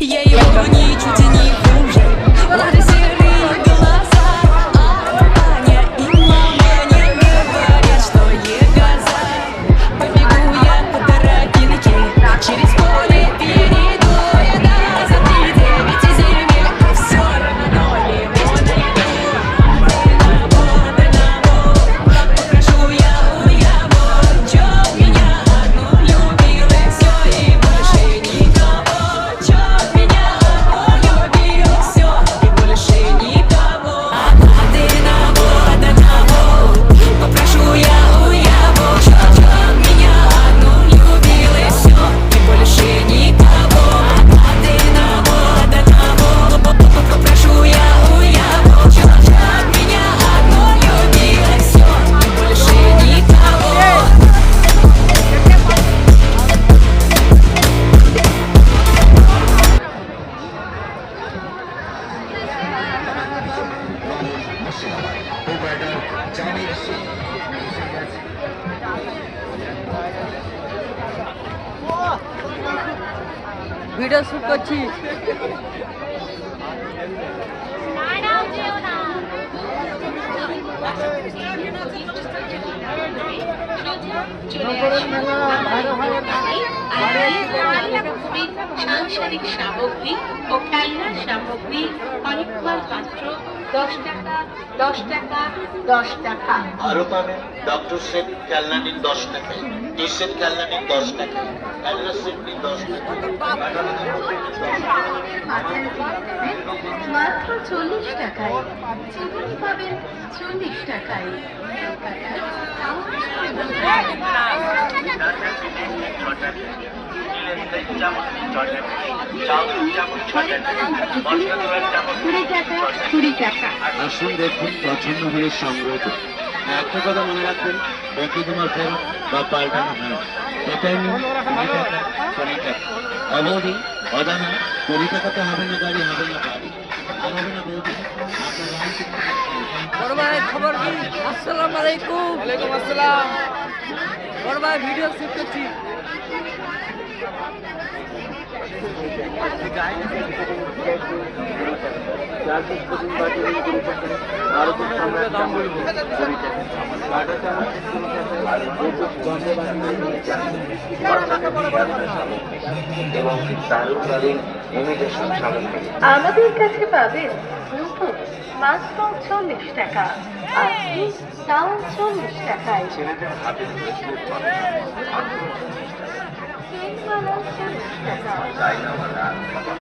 Я его ничуть не хуже. Лады серые глаза, Аня и мама не говорят, что ей газа. Побегу я по тропинке, через поле перейду я за 3-9 земель, а все равно лимона иду. Одного попрошу я у него, чё меня одну любил и все, и больше никого. Чё меня одну любил и все, и больше никого. Одного попрошу я у него, чё меня одну любил и все, и больше никого. Одного попрошу я у него, чё меня одну любил и все, и больше никого. Video shoot করছি। সাংসারিক সামগ্রী ও খেলনার সামগ্রী, অনেক পাত্র 10 টাকা 10 টাকা 10 টাকা। আরো পাবেন ডক্টর সেট খেলনা নিন 10 টাকায়, টি সেট খেলনা নিন 10 টাকায়, খেলনা সেট নিন 10 টাকায়, মাত্র 40 টাকায়। চিনি পাবেন 40 টাকায়। আসুন দেখুন, পছন্দ হলে সংগ্রহ করুন। একটা কথা মনে রাখবেন, বাকি তোমার ফেরত বা পাল্টানো হয়, এটাই নিন 20 টাকা 20 টাকা। অবধি অদানা 20 টাকাতে হবে না গাড়ি, হবে না বাড়ি, আর হবে না বৌদি আপনার গাড়ি থেকে। বড় ভাই খবর কি? আসসালামু আলাইকুম। ওয়ালাইকুম আসসালাম। বড় ভাই ভিডিও শুট করছি। আমাদের কাছে পাবেন নতুন মাত্র 40 টাকা, আর তাও 40 টাকায়। টাকা।